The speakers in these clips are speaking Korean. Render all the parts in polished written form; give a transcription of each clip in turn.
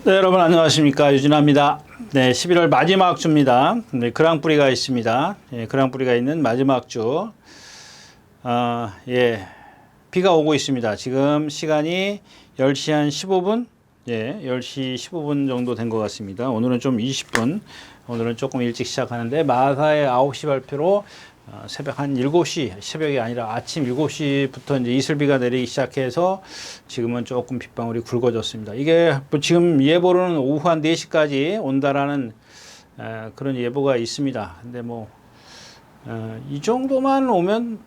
네, 여러분 안녕하십니까, 유진아입니다. 네, 11월 마지막 주입니다. 네, 그랑프리가 있습니다. 예, 그랑프리가 있는 마지막 주. 비가 오고 있습니다. 지금 시간이 10시 한 15분? 예, 10시 15분 정도 된 것 같습니다. 오늘은 좀 20분. 오늘은 조금 일찍 시작하는데, 마사의 9시 발표로 새벽 한 7시, 새벽이 아니라 아침 7시부터 이제 이슬비가 내리기 시작해서 지금은 조금 빗방울이 굵어졌습니다. 이게 뭐 지금 예보로는 오후 한 4시까지 온다라는 그런 예보가 있습니다. 근데 이 정도만 오면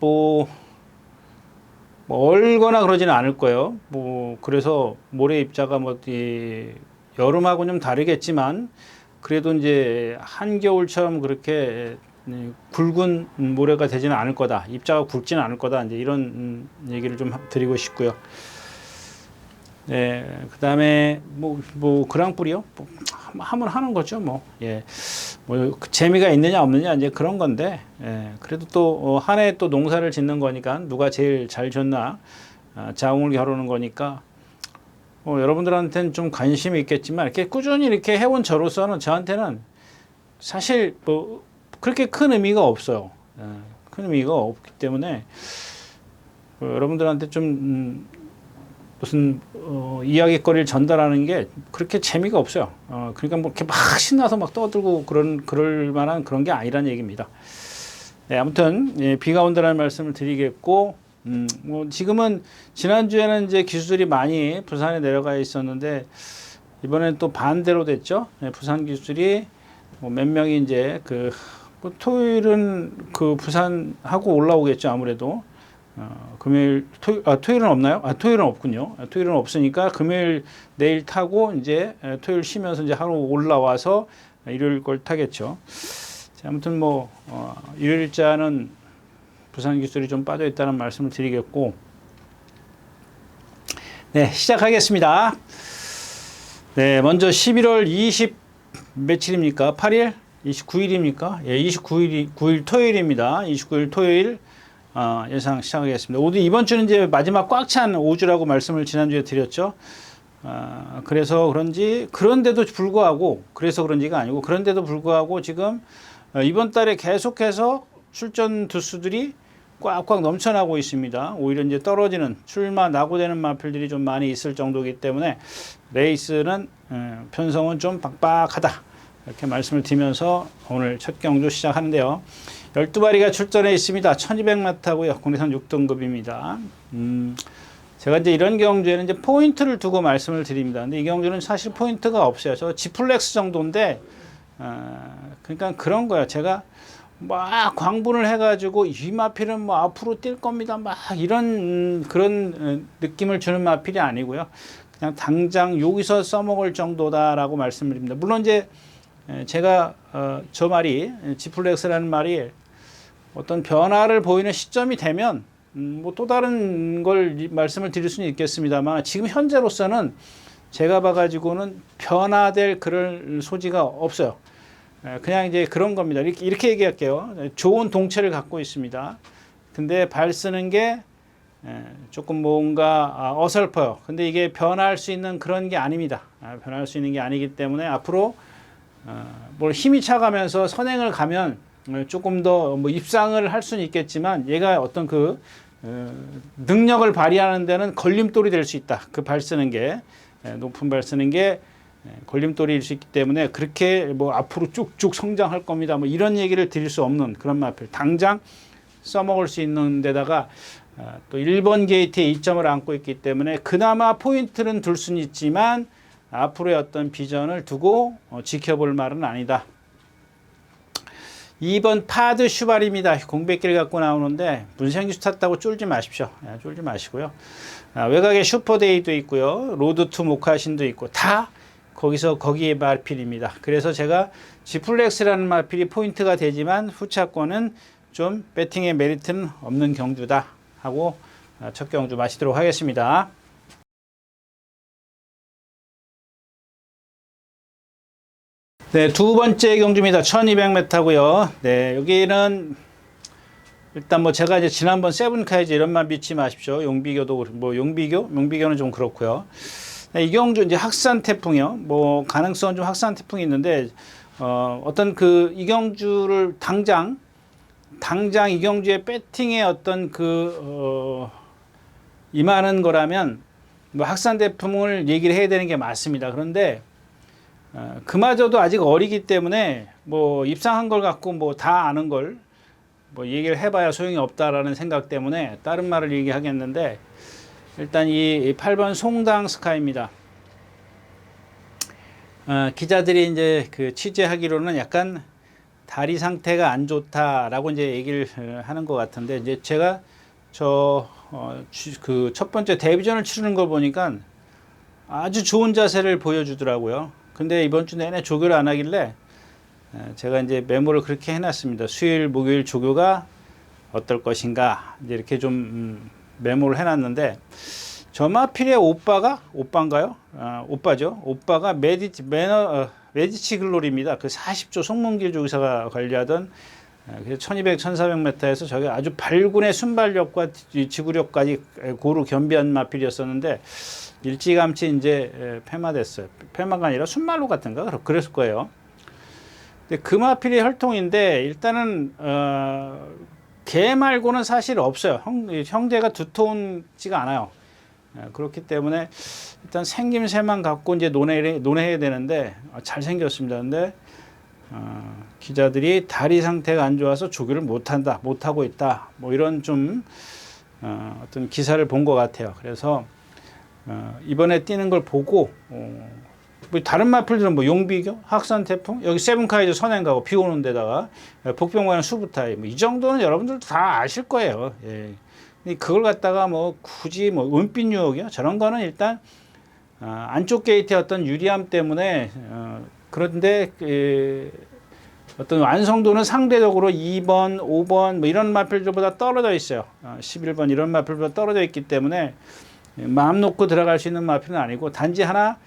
얼거나 그러지는 않을 거예요. 그래서 모래 입자가 여름하고는 좀 다르겠지만 그래도 이제 한겨울처럼 그렇게 굵은 모래가 되지는 않을 거다. 입자가 굵지는 않을 거다. 이제 이런 얘기를 좀 드리고 싶고요. 네, 그 다음에 그랑프리요? 하면 하는 거죠. 재미가 있느냐 없느냐 이제 그런 건데, 그래도 또 한 해 또 농사를 짓는 거니까 누가 제일 잘 졌나 자웅을 겨루는 거니까 여러분들한테는 좀 관심이 있겠지만 이렇게 꾸준히 이렇게 해온 저로서는 저한테는 사실 그렇게 큰 의미가 없어요. 큰 의미가 없기 때문에 여러분들한테 좀 무슨 이야기거리를 전달하는 게 그렇게 재미가 없어요. 그러니까 이렇게 막 신나서 막 떠들고 그럴 만한 그런 게 아니라는 얘기입니다. 네, 아무튼 비가 온다는 말씀을 드리겠고, 지금은 지난주에는 이제 기수들이 많이 부산에 내려가 있었는데 이번엔 또 반대로 됐죠. 부산 기수들이 몇 명이 이제 토요일은 부산하고 올라오겠죠. 아무래도 금요일 토요일은 없나요? 토요일은 없군요. 토요일은 없으니까 금요일 내일 타고 이제 토요일 쉬면서 이제 하루 올라와서 일요일 걸 타겠죠. 자, 아무튼 일요일자는 부산 기술이 좀 빠져 있다는 말씀을 드리겠고, 네, 시작하겠습니다. 네, 먼저 11월 20 며칠입니까? 8일? 29일입니까? 예, 9일 토요일입니다. 29일 토요일 예상 시작하겠습니다. 이번 주는 이제 마지막 꽉 찬 5주라고 말씀을 지난주에 드렸죠. 그래서 그런데도 불구하고, 그래서 그런지가 아니고, 그런데도 불구하고 지금 이번 달에 계속해서 출전 두수들이 꽉꽉 넘쳐나고 있습니다. 오히려 이제 떨어지는 출마 낙오되는 마필들이 좀 많이 있을 정도이기 때문에 레이스는 편성은 좀 빡빡하다. 이렇게 말씀을 드리면서 오늘 첫 경주 시작하는데요. 12마리가 출전해 있습니다. 1200m고요. 국내선 6등급입니다. 제가 이제 이런 경주에는 이제 포인트를 두고 말씀을 드립니다. 근데 이 경주는 사실 포인트가 없어요. 저 G플렉스 정도인데, 그러니까 그런 거예요. 제가 막 광분을 해가지고 이 마필은 앞으로 뛸 겁니다. 이런 그런 느낌을 주는 마필이 아니고요. 그냥 당장 여기서 써먹을 정도다라고 말씀드립니다. 물론 이제 제가 저 말이 G플렉스라는 말이 어떤 변화를 보이는 시점이 되면 또 다른 걸 말씀을 드릴 수는 있겠습니다만 지금 현재로서는 제가 봐가지고는 변화될 그럴 소지가 없어요. 그냥 이제 그런 겁니다. 이렇게 얘기할게요. 좋은 동체를 갖고 있습니다. 근데 발 쓰는 게 조금 뭔가 어설퍼요. 근데 이게 변화할 수 있는 그런 게 아닙니다. 변화할 수 있는 게 아니기 때문에 앞으로 힘이 차가면서 선행을 가면 조금 더 입상을 할 수는 있겠지만 얘가 어떤 능력을 발휘하는 데는 걸림돌이 될 수 있다. 그 발 쓰는 게 높은 발 쓰는 게 걸림돌일 수 있기 때문에 그렇게 앞으로 쭉쭉 성장할 겁니다. 이런 얘기를 드릴 수 없는 그런 마필. 당장 써먹을 수 있는 데다가 또 1번 게이트에 2점을 안고 있기 때문에 그나마 포인트는 둘 수는 있지만 앞으로의 어떤 비전을 두고 지켜볼 말은 아니다. 2번 파드 슈발입니다. 공백기를 갖고 나오는데 문생기수 탔다고 쫄지 마십시오. 쫄지 마시고요. 외곽에 슈퍼데이도 있고요. 로드 투 모카신도 있고 다 거기에 마필입니다. 그래서 제가 G플렉스라는 마필이 포인트가 되지만 후차권은 좀 배팅의 메리트는 없는 경주다 하고 첫 경주 마치도록 하겠습니다. 네, 두 번째 경주입니다. 1200m고요. 네, 여기는 일단 제가 이제 지난번 세븐카이즈 이런만 믿지 마십시오. 용비교도 용비교는 좀 그렇고요. 이경주 이제 확산 태풍이요. 뭐 가능성은 좀 확산 태풍이 있는데 어떤 그 이경주를 당장 이경주의 배팅의 어떤 임하는 거라면 뭐 확산 태풍을 얘기를 해야 되는 게 맞습니다. 그런데 그마저도 아직 어리기 때문에 뭐 입상한 걸 갖고 뭐 다 아는 걸 뭐 얘기를 해봐야 소용이 없다라는 생각 때문에 다른 말을 얘기하겠는데, 일단 이 8번 송당 스카이입니다. 기자들이 이제 그 취재하기로는 약간 다리 상태가 안 좋다라고 이제 얘기를 하는 것 같은데, 이제 제가 그 첫 번째 데뷔전을 치르는 걸 보니까 아주 좋은 자세를 보여주더라고요. 근데 이번 주 내내 조교를 안 하길래 제가 이제 메모를 그렇게 해놨습니다. 수요일, 목요일 조교가 어떨 것인가 이제 이렇게 좀 메모를 해놨는데, 저마필의 오빠인가요? 오빠죠. 오빠가 메디치 글로리입니다. 그 40조 송문길 조교사가 관리하던 1200, 1400m에서 저게 아주 발군의 순발력과 지구력까지 고루 겸비한 마필이었었는데 일찌감치 이제 폐마됐어요. 폐마가 아니라 순말로 같은가 그랬을 거예요. 근데 그 마필이 혈통인데 일단은 개 말고는 사실 없어요. 형제가 두터운지가 않아요. 그렇기 때문에 일단 생김새만 갖고 이제 논해야 되는데 잘 생겼습니다. 근데 기자들이 다리 상태가 안 좋아서 조교를 못하고 있다. 뭐 이런 좀 어떤 기사를 본 것 같아요. 그래서 이번에 뛰는 걸 보고 뭐 다른 마필들은 뭐 용비교, 확산 태풍, 여기 세븐카이저 선행 가고 비 오는 데다가 복병관의 수부타이 뭐 이 정도는 여러분들도 다 아실 거예요. 예. 그걸 갖다가 뭐 굳이 뭐 은빛 유혹이요 저런 거는 일단 안쪽 게이트의 어떤 유리함 때문에 그런데 어떤 완성도는 상대적으로 2번, 5번 뭐 이런 마필들보다 떨어져 있어요. 11번 이런 마필보다 떨어져 있기 때문에 마음 놓고 들어갈 수 있는 마필은 아니고, 단지 하나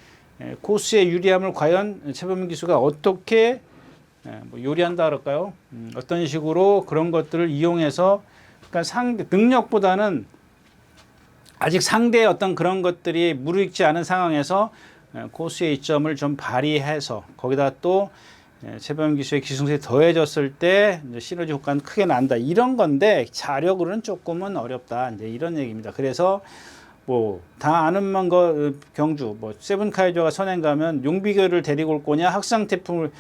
코스의 유리함을 과연 최범민 기수가 어떻게 뭐 요리한다 그럴까요? 어떤 식으로 그런 것들을 이용해서, 그러니까 상대 능력보다는 아직 상대의 어떤 그런 것들이 무르익지 않은 상황에서 코스의 이점을 좀 발휘해서 거기다 또 최범민 기수의 기승세에 더해졌을 때 이제 시너지 효과는 크게 난다, 이런 건데 자력으로는 조금은 어렵다, 이제 이런 얘기입니다. 그래서 뭐 다 아는 거 경주 뭐 세븐카이저가 선행 가면 용비교를 데리고 올 거냐, 학상 태풍을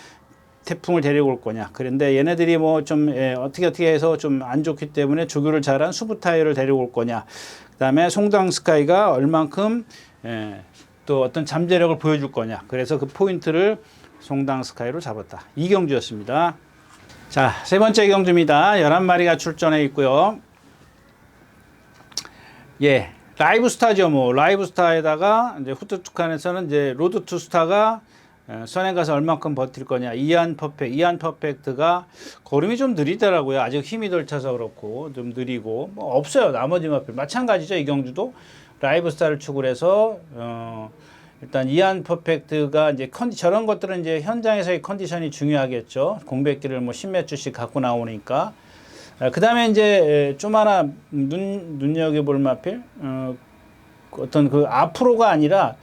데리고 올 거냐. 그런데 얘네들이 뭐 좀 어떻게 해서 좀 안 좋기 때문에 조교를 잘한 수부타이를 데리고 올 거냐. 그다음에 송당 스카이가 얼만큼 또 어떤 잠재력을 보여줄 거냐. 그래서 그 포인트를 송당 스카이로 잡았다. 이 경주였습니다. 자, 세 번째 경주입니다. 11마리가 출전해 있고요. 예. 라이브 스타죠. 뭐 라이브 스타에다가 이제 후트투칸에서는 이제 로드 투 스타가 선행 가서 얼만큼 버틸 거냐. 이안 퍼펙트가 걸음이 좀 느리더라고요. 아직 힘이 덜 차서 그렇고 좀 느리고 뭐 없어요. 나머지 마필 마찬가지죠. 이 경주도 라이브 스타를 축을 해서 일단 이안 퍼펙트가 이제 저런 것들은 이제 현장에서의 컨디션이 중요하겠죠. 공백기를 뭐 10몇 주씩 갖고 나오니까. 그 다음에 이제 좀 하나 눈여겨볼 마필, 어떤 그 앞으로가 아니라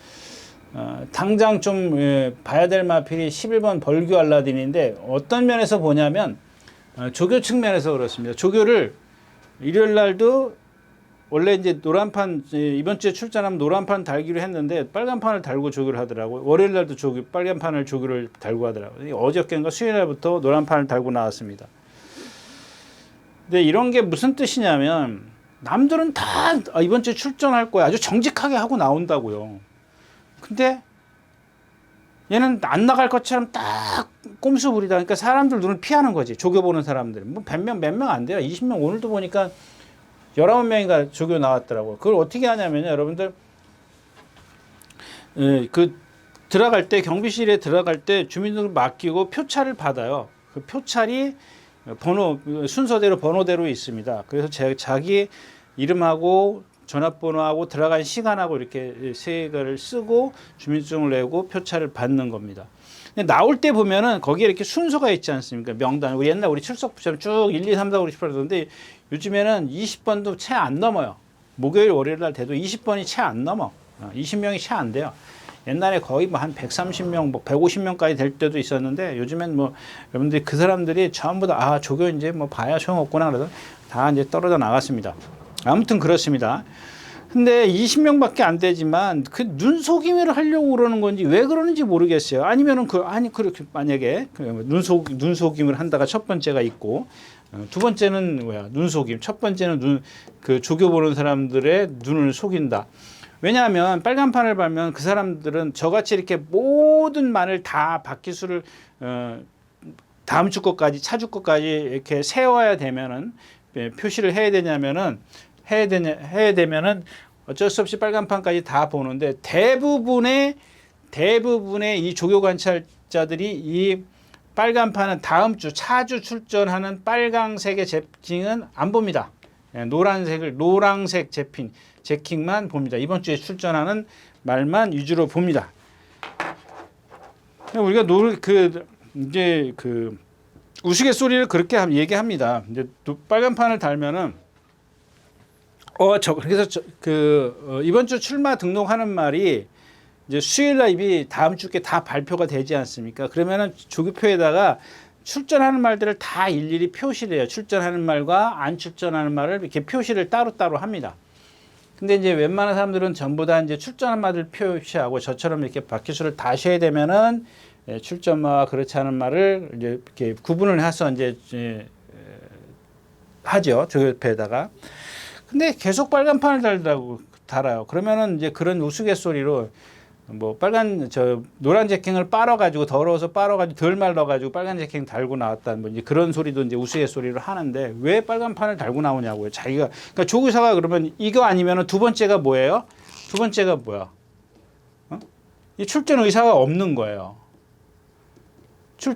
당장 좀 봐야 될 마필이 11번 벌교 알라딘인데, 어떤 면에서 보냐면 조교 측면에서 그렇습니다. 조교를 일요일 날도 원래 이제 노란판, 이번 주에 출전하면 노란판 달기로 했는데 빨간판을 달고 조교를 하더라고요. 월요일 날도 빨간판을 조교를 달고 하더라고요. 어저께인가 수요일 날부터 노란판을 달고 나왔습니다. 근데 이런 게 무슨 뜻이냐면, 남들은 다 이번 주에 출전할 거야. 아주 정직하게 하고 나온다고요. 근데 얘는 안 나갈 것처럼 딱 꼼수 부리다. 그러니까 사람들 눈을 피하는 거지. 조교 보는 사람들. 뭐 100명, 몇 명 안 돼요. 20명. 오늘도 보니까 19명인가 조교 나왔더라고요. 그걸 어떻게 하냐면요. 여러분들, 들어갈 때, 경비실에 들어갈 때 주민등록 맡기고 표차를 받아요. 그 표찰이 순서대로 번호대로 있습니다. 그래서 자기 이름하고 전화번호하고 들어간 시간하고 이렇게 세 개를 쓰고 주민증을 내고 표차를 받는 겁니다. 근데 나올 때 보면은 거기에 이렇게 순서가 있지 않습니까? 명단. 우리 출석부처럼 쭉 1, 2, 3, 4, 5, 6, 7, 8 그런데 요즘에는 20번도 채 안 넘어요. 목요일, 월요일 날 돼도 20번이 채 안 넘어. 20명이 채 안 돼요. 옛날에 거의 뭐 한 130명, 뭐 150명까지 될 때도 있었는데 요즘엔 뭐 여러분들이 그 사람들이 전부 다 조교 이제 뭐 봐야 소용없구나 그래서 다 이제 떨어져 나갔습니다. 아무튼 그렇습니다. 근데 20명밖에 안 되지만 그 눈속임을 하려고 그러는 건지 왜 그러는지 모르겠어요. 아니면은 그렇게 만약에 눈속임을 한다가 첫 번째가 있고 두 번째는 눈속임. 첫 번째는 그 조교 보는 사람들의 눈을 속인다. 왜냐하면 빨간판을 밟으면 그 사람들은 저같이 이렇게 모든 만을 다 바퀴수를 다음 주 것까지 차주 것까지 이렇게 세워야 되면은 표시를 해야 되면은 어쩔 수 없이 빨간판까지 다 보는데 대부분의 이 조교 관찰자들이 이 빨간판은 다음 주 차주 출전하는 빨강색의 제킹은 안 봅니다. 노란색 제킹만 봅니다. 이번 주에 출전하는 말만 위주로 봅니다. 우리가 이제 우스갯소리를 그렇게 얘기합니다. 이제 빨간판을 달면은 그래서 이번 주 출마 등록하는 말이 이제 수요일 날 이미 다음 주께 다 발표가 되지 않습니까? 그러면은 조교표에다가 출전하는 말들을 다 일일이 표시를 해요. 출전하는 말과 안 출전하는 말을 이렇게 표시를 따로따로 합니다. 근데 이제 웬만한 사람들은 전부 다 이제 출전한 말을 표시하고 저처럼 이렇게 바퀴수를 다 쉬어야 되면은 출전마와 그렇지 않은 말을 이제 이렇게 구분을 해서 이제 하죠. 조교표에다가. 근데 계속 빨간판을 달아요. 그러면은 이제 그런 우스갯소리로 뭐 노란 제킹을 빨아가지고 더러워서 빨아가지고 덜 말라가지고 빨간 제킹 달고 나왔다는 뭐 이제 그런 소리도 이제 우스갯소리로 하는데 왜 빨간판을 달고 나오냐고요. 그러니까 조교사가 그러면 이거 아니면은 두 번째가 뭐예요? 두 번째가 뭐야? 이 출전 의사가 없는 거예요.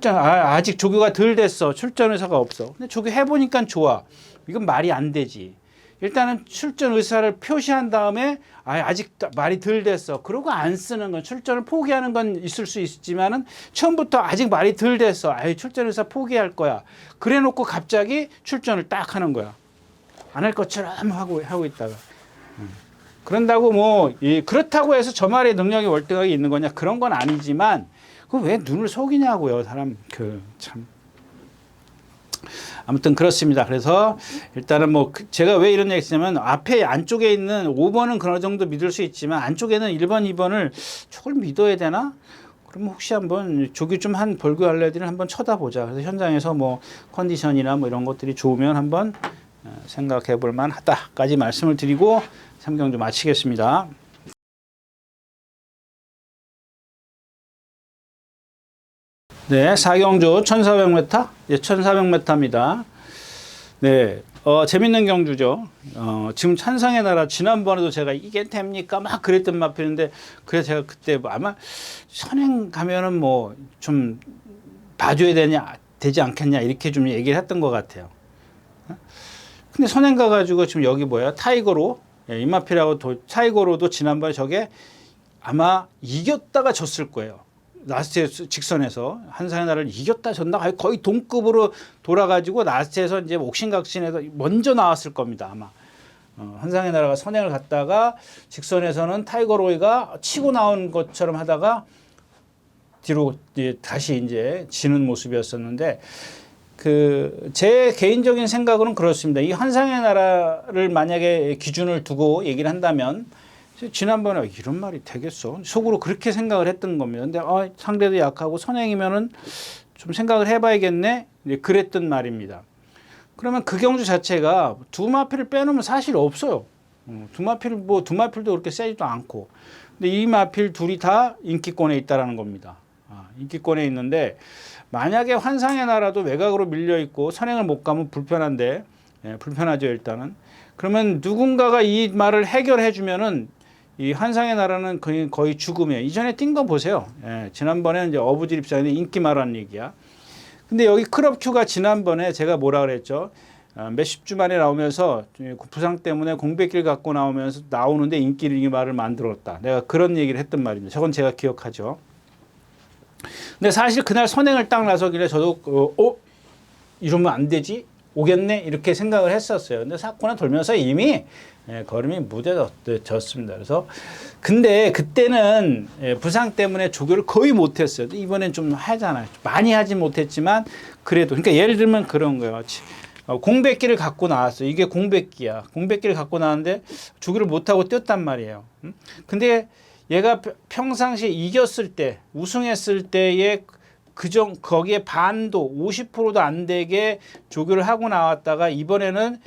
아직 조교가 덜 됐어. 출전 의사가 없어. 근데 조교 해보니까 좋아. 이건 말이 안 되지. 일단은 출전 의사를 표시한 다음에 아직 말이 덜 됐어. 그러고 안 쓰는 건 출전을 포기하는 건 있을 수 있지만은 처음부터 아직 말이 덜 됐어. 출전 의사 포기할 거야. 그래 놓고 갑자기 출전을 딱 하는 거야. 안 할 것처럼 하고 있다가. 그런다고 그렇다고 해서 저 말의 능력이 월등하게 있는 거냐? 그런 건 아니지만 그 왜 눈을 속이냐고요. 사람 참. 아무튼 그렇습니다. 그래서 일단은 제가 왜 이런 얘기 했냐면 앞에 안쪽에 있는 5번은 그런 정도 믿을 수 있지만 안쪽에는 1번, 2번을 저걸 믿어야 되나? 그러면 혹시 한번 조교 좀 벌교할 애들을 한번 쳐다보자. 그래서 현장에서 컨디션이나 이런 것들이 좋으면 한번 생각해 볼 만하다까지 말씀을 드리고 삼경 좀 마치겠습니다. 네, 사경조 1400m, 1400m입니다. 네, 재밌는 경주죠. 지금 찬상의 나라, 지난번에도 제가 이게 됩니까? 막 그랬던 마필인데, 그래서 제가 그때 아마 선행 가면은 좀 봐줘야 되지 않겠냐, 이렇게 좀 얘기를 했던 것 같아요. 근데 선행 가가지고 지금 여기 타이거로, 이마필하고 타이거로도 지난번에 저게 아마 이겼다가 졌을 거예요. 라스트 직선에서 한상의 나라를 이겼다 졌나 거의 동급으로 돌아가지고 라스트에서 이제 옥신각신해서 먼저 나왔을 겁니다 아마. 한상의 나라가 선행을 갔다가 직선에서는 타이거 로이가 치고 나온 것처럼 하다가 뒤로 다시 이제 지는 모습이었었는데 제 개인적인 생각으로는 그렇습니다. 이 한상의 나라를 만약에 기준을 두고 얘기를 한다면. 지난번에 이런 말이 되겠어? 속으로 그렇게 생각을 했던 겁니다. 근데 상대도 약하고 선행이면은 좀 생각을 해봐야겠네. 그랬던 말입니다. 그러면 그 경주 자체가 두 마필을 빼놓으면 사실 없어요. 두 마필도 그렇게 세지도 않고. 근데 이 마필 둘이 다 인기권에 있다라는 겁니다. 인기권에 있는데 만약에 환상의 나라도 외곽으로 밀려 있고 선행을 못 가면 불편한데 불편하죠 일단은. 그러면 누군가가 이 말을 해결해 주면은. 이 한상의 나라는 거의 죽음이에요. 이전에 뛴 거 보세요. 지난번에 이제 어부질 입장인데 인기 말하는 얘기야. 근데 여기 클럽큐가 지난번에 제가 뭐라 그랬죠? 몇십 주 만에 나오면서 부상 때문에 공백기를 갖고 나오는데 인기 말을 만들었다. 내가 그런 얘기를 했던 말입니다. 저건 제가 기억하죠. 근데 사실 그날 선행을 딱 나서길래 저도 이러면 안 되지? 오겠네? 이렇게 생각을 했었어요. 근데 사건을 돌면서 이미 예, 걸음이 무뎌졌습니다. 그래서 근데 그때는 예, 부상 때문에 조교를 거의 못했어요. 이번엔 좀 하잖아요. 많이 하진 못했지만 그래도 그러니까 예를 들면 그런 거예요. 공백기를 갖고 나왔어요. 이게 공백기야. 공백기를 갖고 나왔는데 조교를 못하고 뛰었단 말이에요. 근데 얘가 평상시에 이겼을 때, 우승했을 때의 거기에 반도 50%도 안 되게 조교를 하고 나왔다가 이번에는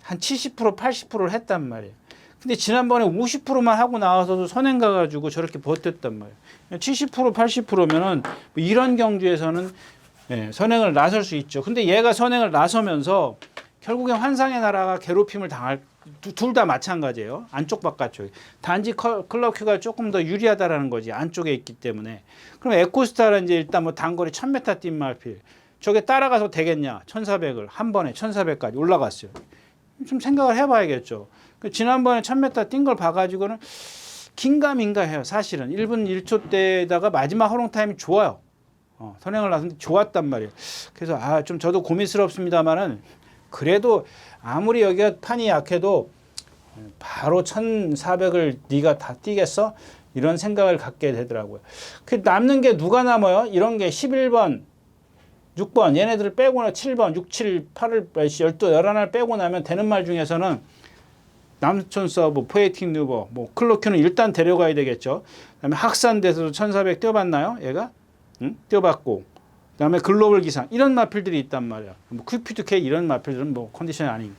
한 70%, 80%를 했단 말이에요. 근데 지난번에 50%만 하고 나와서도 선행 가가지고 저렇게 버텼단 말이에요. 70%, 80%면은 이런 경주에서는 예, 선행을 나설 수 있죠. 근데 얘가 선행을 나서면서 결국엔 환상의 나라가 괴롭힘을 당할 둘 다 마찬가지예요. 안쪽 바깥쪽. 단지 클럽큐가 조금 더 유리하다라는 거지. 안쪽에 있기 때문에. 그럼 에코스타는 이제 일단 뭐 단거리 1000m 뛴 마필. 저게 따라가서 되겠냐? 1400을 한 번에 1400까지 올라갔어요. 좀 생각을 해봐야겠죠. 지난번에 1000m 뛴 걸 봐가지고는 긴가민가 해요. 사실은 1분 1초 때다가 마지막 허롱 타임이 좋아요. 선행을 나섰는데 좋았단 말이에요. 그래서 좀 저도 고민스럽습니다만은 그래도 아무리 여기가 판이 약해도 바로 1400을 네가 다 뛰겠어? 이런 생각을 갖게 되더라고요. 그 남는 게 누가 남아요? 이런 게 11번, 6번 얘네들을 빼고나 7번, 6, 7, 8을 12, 11을 빼고 나면 되는 말 중에서는 남촌 서브, 포에틱 누버, 뭐 클로큐는 일단 데려가야 되겠죠. 그다음에 학산대에서도 1400 뛰어봤나요? 얘가? 응? 뛰어봤고 그다음에 글로벌 기상 이런 마필들이 있단 말이야. 뭐 퀵피드 K 이런 마필들은 뭐 컨디션이 아닌.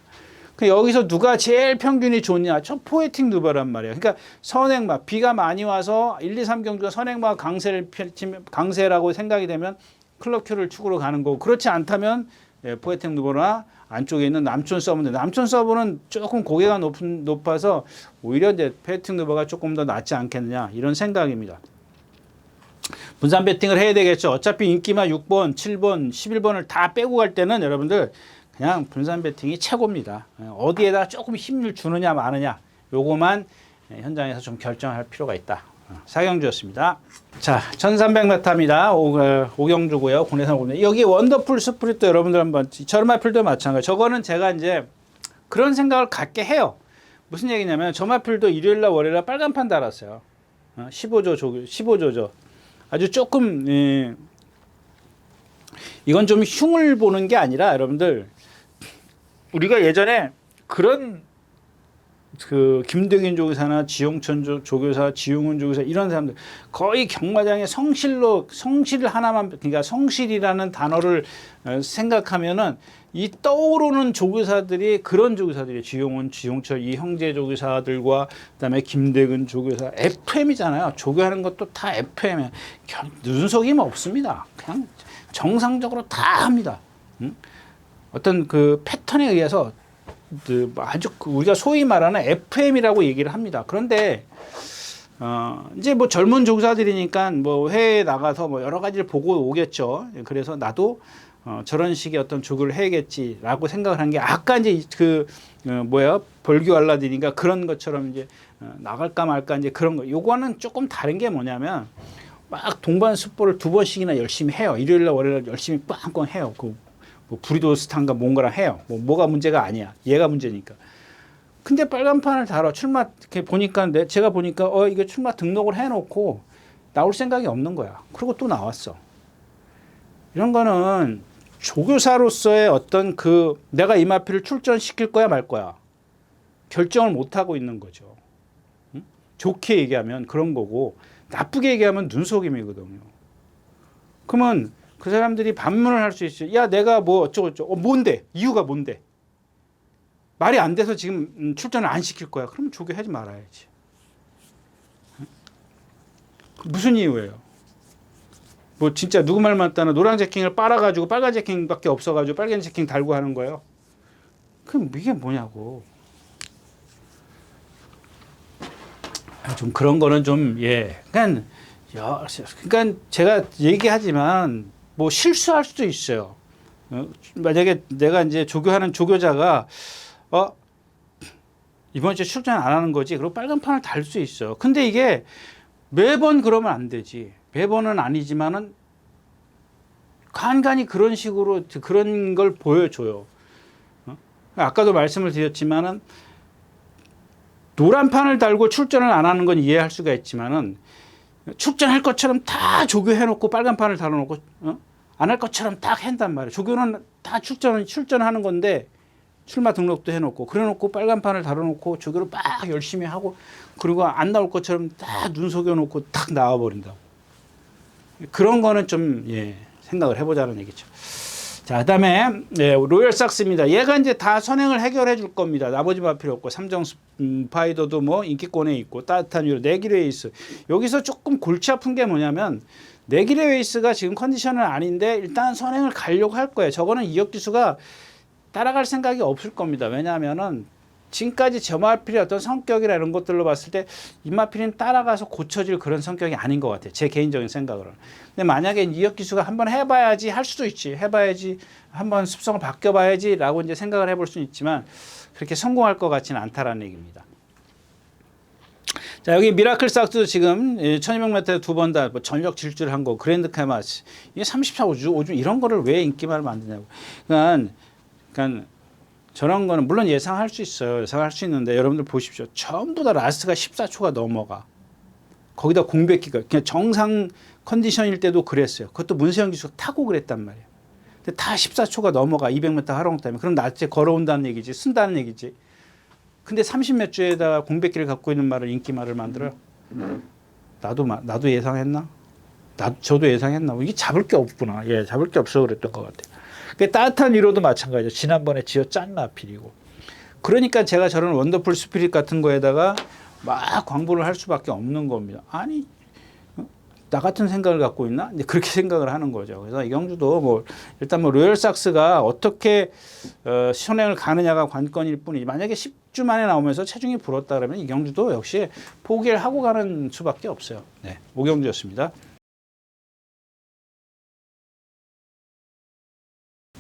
여기서 누가 제일 평균이 좋냐? 저 포에틱 누버란 말이야. 그러니까 선행마 비가 많이 와서 1, 2, 3 경주가 선행마 강세라고 생각이 되면 클럽큐를 축으로 가는 거고 그렇지 않다면 예, 포에틱 누버나 안쪽에 있는 남촌 서브인데 남촌 서브는 조금 고개가 높아서 오히려 이제 포에틱 누버가 조금 더 낫지 않겠느냐 이런 생각입니다. 분산 배팅을 해야 되겠죠. 어차피 인기마 6번, 7번, 11번을 다 빼고 갈 때는 여러분들 그냥 분산 배팅이 최고입니다. 어디에다 조금 힘을 주느냐 마느냐 요거만 현장에서 좀 결정할 필요가 있다. 사경주였습니다. 자, 1300m입니다. 오경주고요. 국내산 오면 여기 원더풀 스프릿도 여러분들 한번 저마필도 마찬가지. 저거는 제가 이제 그런 생각을 갖게 해요. 무슨 얘기냐면 저마필도 일요일날 월요일날 빨간판 달았어요. 15조죠. 아주 조금 이건 좀 흉을 보는 게 아니라 여러분들 우리가 예전에 그런 그 김대균 조교사나 지용천 조교사, 지용훈 조교사 이런 사람들 거의 경마장의 성실 하나만 그러니까 성실이라는 단어를 생각하면은 이 떠오르는 조교사들이 그런 조교사들이 지용훈, 지용철 이 형제 조교사들과 그다음에 김대근 조교사 FM이잖아요. 조교하는 것도 다 FM이에요. 눈속임 없습니다. 그냥 정상적으로 다 합니다. 어떤 그 패턴에 의해서 아주 우리가 소위 말하는 FM이라고 얘기를 합니다. 그런데 이제 뭐 젊은 조교사들이니까 뭐 해외에 나가서 뭐 여러 가지를 보고 오겠죠. 그래서 나도 저런 식의 어떤 조교를 해야겠지라고 생각을 한 게 아까 이제 벌교 알라딘인가 그런 것처럼 이제 나갈까 말까 이제 그런 거. 요거는 조금 다른 게 뭐냐면 막 동반 습보를 2번씩이나 열심히 해요. 일요일날 월요일날 열심히 빵빵 해요. 뭐 브리도스탄가 뭔가랑 해요. 뭐가 문제가 아니야. 얘가 문제니까. 근데 빨간판을 달아 출마 이렇게 보니까 제가 보니까 이거 출마 등록을 해놓고 나올 생각이 없는 거야. 그리고 또 나왔어. 이런 거는 조교사로서의 어떤 내가 이 마필을 출전시킬 거야 말 거야. 결정을 못 하고 있는 거죠. 응? 좋게 얘기하면 그런 거고 나쁘게 얘기하면 눈속임이거든요. 그러면 그 사람들이 반문을 할 수 있어요. 야, 내가 뭐 어쩌고저쩌고. 뭔데? 이유가 뭔데? 말이 안 돼서 지금 출전을 안 시킬 거야. 그러면 조교하지 말아야지. 무슨 이유예요? 뭐 진짜 누구 말 맞다나 노란 재킹을 빨아가지고 빨간 재킹밖에 없어가지고 빨간 재킹 달고 하는 거예요. 그럼 이게 뭐냐고. 좀 그런 거는 좀 그러니까 제가 얘기하지만 뭐 실수할 수도 있어요. 만약에 내가 이제 조교하는 조교자가 이번 주에 출전 안 하는 거지. 그리고 빨간판을 달 수 있어. 근데 이게 매번 그러면 안 되지. 매번은 아니지만은 간간히 그런 식으로 그런 걸 보여줘요. 아까도 말씀을 드렸지만은 노란 판을 달고 출전을 안 하는 건 이해할 수가 있지만은 출전할 것처럼 다 조교해놓고 빨간 판을 달아놓고 안 할 것처럼 딱 한단 말이에요. 조교는 다 출전하는 건데 출마 등록도 해놓고 그래놓고 빨간 판을 달아놓고 조교를 막 열심히 하고 그리고 안 나올 것처럼 딱 눈 속여놓고 딱 나와버린다고. 그런 거는 좀 생각을 해보자는 얘기죠. 자, 그다음에 로열삭스입니다. 얘가 이제 다 선행을 해결해 줄 겁니다. 나머지 말 필요 없고 삼성 스파이더도 뭐 인기권에 있고 따뜻한 위로 네기레이스. 여기서 조금 골치 아픈 게 뭐냐면 네기레이스가 지금 컨디션은 아닌데 일단 선행을 가려고 할 거예요. 저거는 이혁기수가 따라갈 생각이 없을 겁니다. 왜냐하면은 지금까지 저마필의 어떤 성격이나 이런 것들로 봤을 때 임마필은 따라가서 고쳐질 그런 성격이 아닌 것 같아요. 제 개인적인 생각으로는. 근데 만약에 이혁기수가 한번 해봐야지 할 수도 있지. 해봐야지 한번 습성을 바뀌어봐야지 라고 이제 생각을 해볼 수는 있지만 그렇게 성공할 것 같지는 않다라는 얘기입니다. 자, 여기 미라클 삭스도 지금 1200m에 두 번 다 전력 질주를 한 거, 그랜드 카마스. 이게 34, 5주 이런 거를 왜 인기말을 만드냐고. 그러니까 저런 거는 물론 예상할 수 있어요. 예상할 수 있는데 여러분들 보십시오. 전부 다 라스트가 14초가 넘어가. 거기다 공백기가 그냥 정상 컨디션일 때도 그랬어요. 그것도 문세영 기수가 타고 그랬단 말이에요. 근데 다 14초가 넘어가. 200m 하롱 타임에. 그럼 낮에 걸어온다는 얘기지. 쓴다는 얘기지. 근데 30몇 주에다가 공백기를 갖고 있는 말을 인기말을 만들어요. 나도 예상했나? 저도 예상했나? 이게 잡을 게 없구나. 잡을 게 없어 그랬던 것 같아요. 따뜻한 위로도 마찬가지죠. 지난번에 지어 짠 나필이고. 그러니까 제가 저런 원더풀 스피릿 같은 거에다가 막 광고를 할 수밖에 없는 겁니다. 아니, 나 같은 생각을 갖고 있나? 이제 그렇게 생각을 하는 거죠. 그래서 이경주도 뭐 일단 뭐 로열삭스가 어떻게 선행을 가느냐가 관건일 뿐이지. 만약에 10주 만에 나오면서 체중이 불었다 그러면 이경주도 역시 포기를 하고 가는 수밖에 없어요. 네, 오경주였습니다.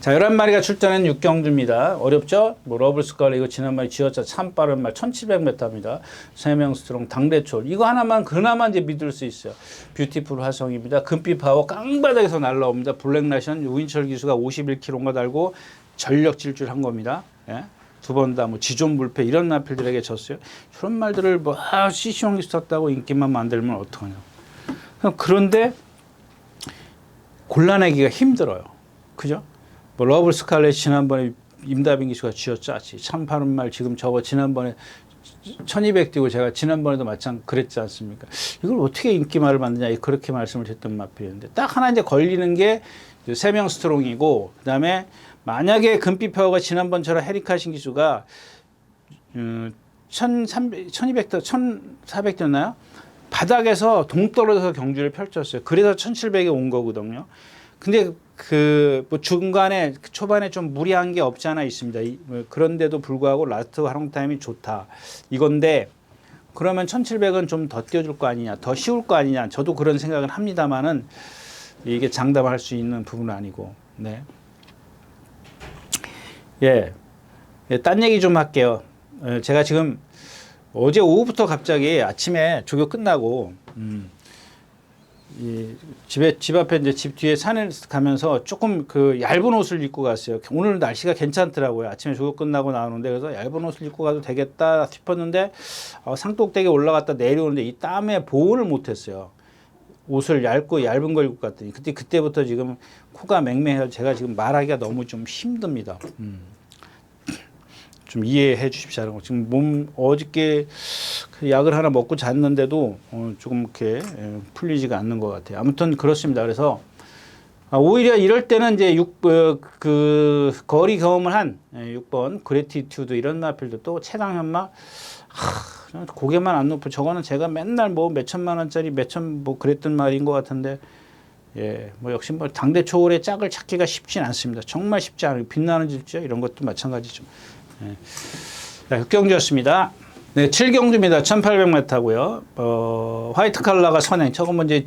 자, 11마리가 출전한 육경주입니다. 어렵죠? 뭐 러블스컬 이거 지난번에 지었죠. 참 빠른 말 1700m입니다. 3명 스트롱 당대철. 이거 하나만 그나마 이제 믿을 수 있어요. 뷰티풀 화성입니다. 금빛 파워 깡바닥에서 날라옵니다. 블랙라션 우인철 기수가 51kg가 달고 전력 질주한 겁니다. 두 번 다 뭐 지존 불패 이런 나필들에게 졌어요. 저런 말들을 뭐 시시용이 썼다고 인기만 만들면 어떡하냐. 그런데 골라내기가 힘들어요. 그죠? 뭐 러블 스칼렛 지난번에 임다빈 기수가 쥐어짜지. 참 바른 말 지금 저거 지난번에 1200 뛰고 제가 지난번에도 마찬가지 그랬지 않습니까? 이걸 어떻게 인기말을 만드냐 그렇게 말씀을 드렸던 마필이었는데 딱 하나 이제 걸리는 게 3명 스트롱이고 그다음에 만약에 금빛 파워가 지난번처럼 헤리카신 기수가 1200, 1400 뛰었나요? 바닥에서 동떨어져서 경주를 펼쳤어요. 그래서 1700에 온 거거든요. 근데 뭐 중간에 초반에 좀 무리한 게 없지 않아 있습니다. 그런데도 불구하고 라스트 활용 타임이 좋다. 이건데 그러면 1700은 좀 더 뛰어줄 거 아니냐, 더 쉬울 거 아니냐. 저도 그런 생각을 합니다만은 이게 장담할 수 있는 부분은 아니고. 네. 딴 얘기 좀 할게요. 제가 지금 어제 오후부터 갑자기 아침에 조교 끝나고 집 앞에 이제 집 뒤에 산에 가면서 조금 그 얇은 옷을 입고 갔어요. 오늘 날씨가 괜찮더라고요. 아침에 조교 끝나고 나오는데 그래서 얇은 옷을 입고 가도 되겠다 싶었는데 산꼭대기에 올라갔다 내려오는데 이 땀에 보온을 못했어요. 옷을 얇은 걸 입고 갔더니 그때부터 지금 코가 맹맹해서 제가 지금 말하기가 너무 좀 힘듭니다. 좀 이해해 주십시오. 지금 어저께 그 약을 하나 먹고 잤는데도 조금 이렇게 풀리지가 않는 것 같아요. 아무튼 그렇습니다. 그래서 오히려 이럴 때는 이제 그 거리 경험을 한 6번 그래티튜드 이런 마필도 또 최강 현마 고개만 안 높고 저거는 제가 맨날 뭐 몇천만 원짜리 몇천 뭐 그랬던 말인 것 같은데 뭐 역시 뭐 당대 초월의 짝을 찾기가 쉽진 않습니다. 정말 쉽지 않아요. 빛나는 질주 이런 것도 마찬가지죠. 자, 육경주였습니다. 네, 7경주입니다. 1800m고요. 화이트 칼라가 선행. 저건 먼저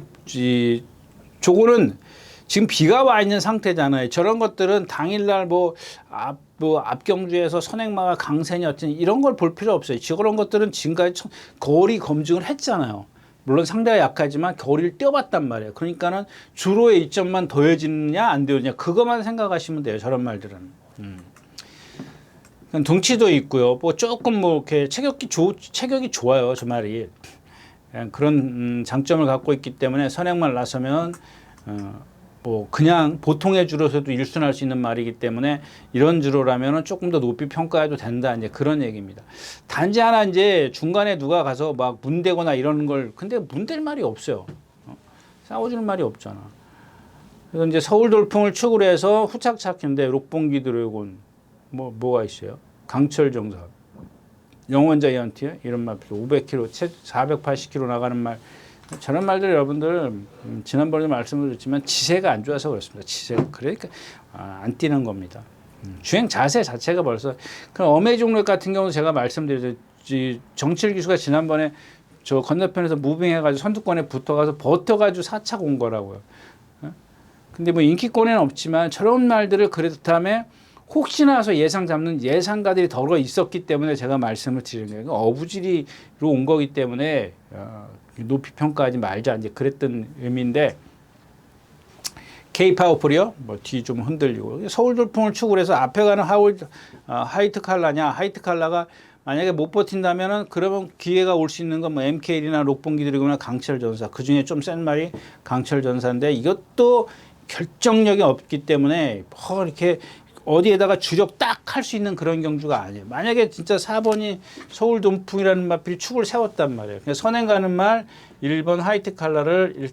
저거는 지금 비가 와 있는 상태잖아요. 저런 것들은 당일날 앞경주에서 선행마가 강세니 어쩌니 이런 걸 볼 필요 없어요. 저런 것들은 지금까지 거리 검증을 했잖아요. 물론 상대가 약하지만 거리를 뛰어봤단 말이에요. 그러니까는 주로의 이점만 더해지느냐 안 더해지느냐 그것만 생각하시면 돼요. 저런 말들은. 덩치도 있고요. 뭐 조금 뭐 이렇게 체격이 좋아요. 저 말이. 그런 장점을 갖고 있기 때문에 선행만 나서면 뭐 그냥 보통의 주로서도 일순할 수 있는 말이기 때문에 이런 주로라면은 조금 더 높이 평가해도 된다. 이제 그런 얘기입니다. 단지 하나 이제 중간에 누가 가서 막 문대거나 이러는 걸 근데 문댈 말이 없어요. 싸워주는 말이 없잖아. 그래서 이제 서울 돌풍을 축으로 해서 후착 찾기인데 록봉기 드래곤 뭐가 있어요? 강철 정사, 영원 자이언티 이런 말 500km, 480km 나가는 말 저런 말들 여러분들 지난번에 말씀드렸지만 지세가 안 좋아서 그렇습니다. 지세가 그러니까 안 뛰는 겁니다. 주행 자세 자체가 벌써 그럼 어메이징 같은 경우도 제가 말씀드렸지 정칠 기수가 지난번에 저 건너편에서 무빙해가지고 선두권에 붙어가서 버텨가지고 4차 온 거라고요. 근데 뭐 인기권에는 없지만 저런 말들을 그렇다면 혹시나 해서 예상 잡는 예상가들이 덜어 있었기 때문에 제가 말씀을 드리는 거예요. 어부지리로 온 거기 때문에 높이 평가하지 말자 이제 그랬던 의미인데 K-파워풀이요. 뭐 뒤 좀 흔들리고 서울 돌풍을 축으로 해서 앞에 가는 하이트 칼라냐 하이트 칼라가 만약에 못 버틴다면은 그러면 기회가 올 수 있는 건 뭐 MKL이나 록봉기 드래곤이나 강철 전사 그 중에 좀 센 말이 강철 전사인데 이것도 결정력이 없기 때문에 이렇게 어디에다가 주력 딱 할 수 있는 그런 경주가 아니에요. 만약에 진짜 4번이 서울 돌풍이라는 마필이 축을 세웠단 말이에요. 그러니까 선행 가는 말 1번 하이트 칼라를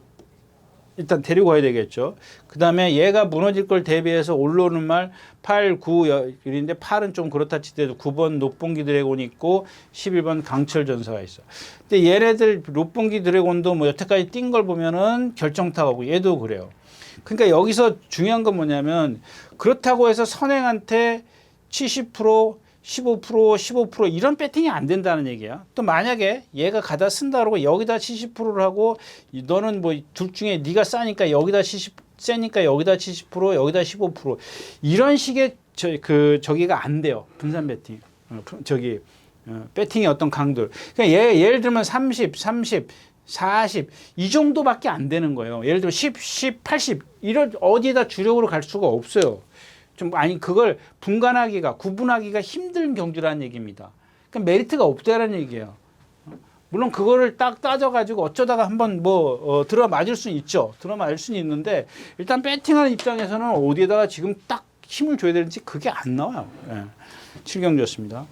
일단 데리고 가야 되겠죠. 그 다음에 얘가 무너질 걸 대비해서 올라오는 말 8, 9, 인데 8은 좀 그렇다 치더라도 9번 록봉기 드래곤이 있고 11번 강철 전사가 있어. 근데 얘네들 록봉기 드래곤도 뭐 여태까지 뛴 걸 보면은 결정타고 얘도 그래요. 그러니까 여기서 중요한 건 뭐냐면 그렇다고 해서 선행한테 70%, 15%, 15% 이런 배팅이 안 된다는 얘기야. 또 만약에 얘가 가다 쓴다 그러고 여기다 70%를 하고 너는 뭐 둘 중에 네가 싸니까 여기다 70세니까 여기다 70%, 여기다 15% 이런 식의 저기가 안 돼요. 분산 배팅. 배팅의 어떤 강도. 그러니까 예를 들면 30, 40 이 정도밖에 안 되는 거예요. 예를 들면 10, 80 이런 어디에다 주력으로 갈 수가 없어요. 그걸 구분하기가 힘든 경주라는 얘기입니다. 그러니까 메리트가 없다라는 얘기예요. 물론 그거를 딱 따져가지고 어쩌다가 한번 들어맞을 수는 있죠. 들어맞을 수는 있는데 일단 배팅하는 입장에서는 어디에다가 지금 딱 힘을 줘야 되는지 그게 안 나와요. 7경주였습니다.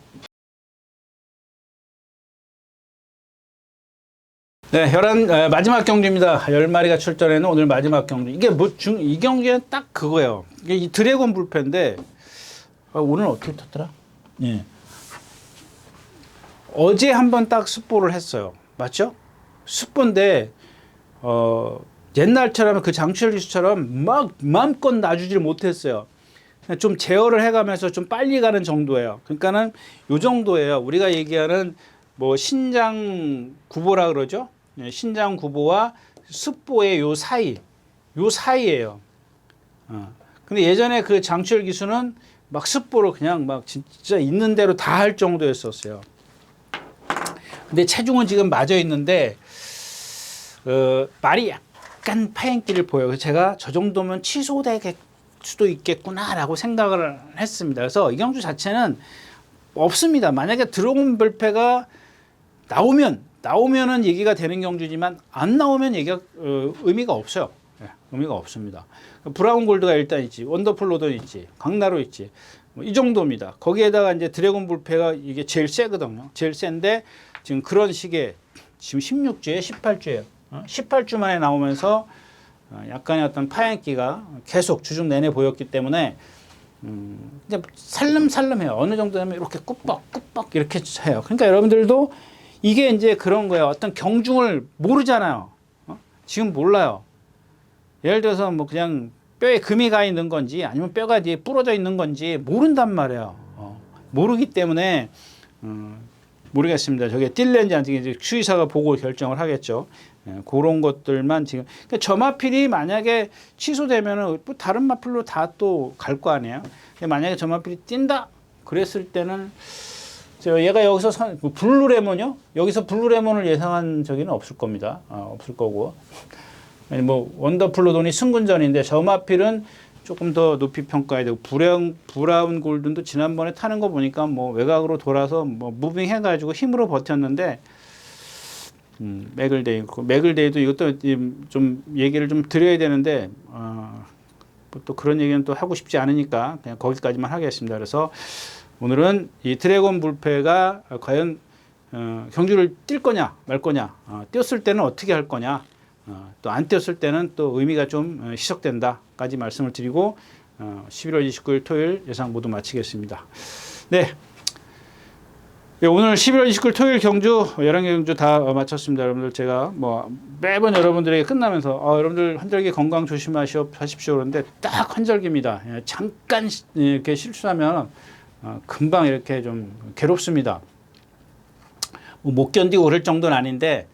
네, 마지막 경주입니다. 10마리가 출전에는 오늘 마지막 경주. 이게 이 경기는 딱 그거예요. 이게 이 드래곤 불패인데, 오늘 어떻게 떴더라? 예. 어제 한번 딱 습보를 했어요. 맞죠? 습보인데, 옛날처럼 그 장추열 기수처럼 막 마음껏 놔주질 못했어요. 좀 제어를 해가면서 좀 빨리 가는 정도예요. 그러니까는 요 정도예요. 우리가 얘기하는 뭐 신장 구보라 그러죠? 신장 구보와 습보의 요 사이예요. 근데 예전에 그 장추열 기수는 막 습보를 그냥 막 진짜 있는 대로 다 할 정도였었어요. 근데 체중은 지금 맞아 있는데 말이 약간 파행기를 보여요. 그래서 제가 저 정도면 취소될 수도 있겠구나라고 생각을 했습니다. 그래서 이 경주 자체는 없습니다. 만약에 드래곤 불패가 나오면은 얘기가 되는 경주지만 안 나오면 얘기가 의미가 없어요. 의미가 없습니다. 브라운 골드가 일단 있지, 원더풀 로돈 있지, 강나루 있지, 이 정도입니다. 거기에다가 이제 드래곤 불패가 이게 제일 세거든요. 제일 센데 지금 그런 식의 지금 16주에 18주예요. 18주 만에 나오면서 약간의 어떤 파행기가 계속 주중 내내 보였기 때문에 이제 살름살름해요. 어느 정도 되면 이렇게 꾸벅꾸벅 이렇게 해요. 그러니까 여러분들도 이게 이제 그런 거예요. 어떤 경중을 모르잖아요. 지금 몰라요. 예를 들어서 뭐 그냥 뼈에 금이 가 있는 건지 아니면 뼈가 뒤에 부러져 있는 건지 모른단 말이에요. 모르기 때문에 모르겠습니다. 저게 뛸는지 안 뛸는지 추이사가 보고 결정을 하겠죠. 그런 것들만 지금 그러니까 저 마필이 만약에 취소되면은 뭐 다른 마필로 다 또 갈 거 아니에요. 만약에 저 마필이 뛴다 그랬을 때는 얘가 여기서 블루레몬이요? 여기서 블루레몬을 예상한 적은 없을 겁니다. 없을 거고. 뭐 원더풀로돈이 승군전인데 저 마필은 조금 더 높이 평가해야 되고 브라운 골든도 지난번에 타는 거 보니까 뭐 외곽으로 돌아서 뭐 무빙 해가지고 힘으로 버텼는데 맥을데이도 이것도 좀 얘기를 좀 드려야 되는데 또 그런 얘기는 또 하고 싶지 않으니까 그냥 거기까지만 하겠습니다. 그래서 오늘은 이 드래곤 불패가 과연 경주를 뛸 거냐 말 거냐, 뛰었을 때는 어떻게 할 거냐, 또 안 뛰었을 때는 또 의미가 좀 희석된다까지 말씀을 드리고 11월 29일 토요일 예상 모두 마치겠습니다. 네. 오늘 11월 29일 토요일 경주 11개 경주 다 마쳤습니다. 여러분들 제가 뭐 매번 여러분들에게 끝나면서 여러분들 환절기 건강 조심하십시오 그러는데 딱 환절기입니다. 잠깐 이렇게 실수하면 금방 이렇게 좀 괴롭습니다. 못 견디고 그럴 정도는 아닌데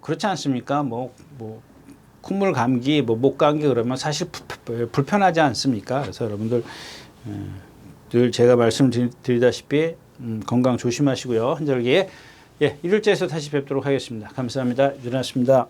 그렇지 않습니까? 뭐 콧물 감기, 목 감기 그러면 사실 불편하지 않습니까? 그래서 여러분들 늘 제가 말씀드리다시피 건강 조심하시고요. 한절기에 일요일째에서 다시 뵙도록 하겠습니다. 감사합니다. 일어났습니다.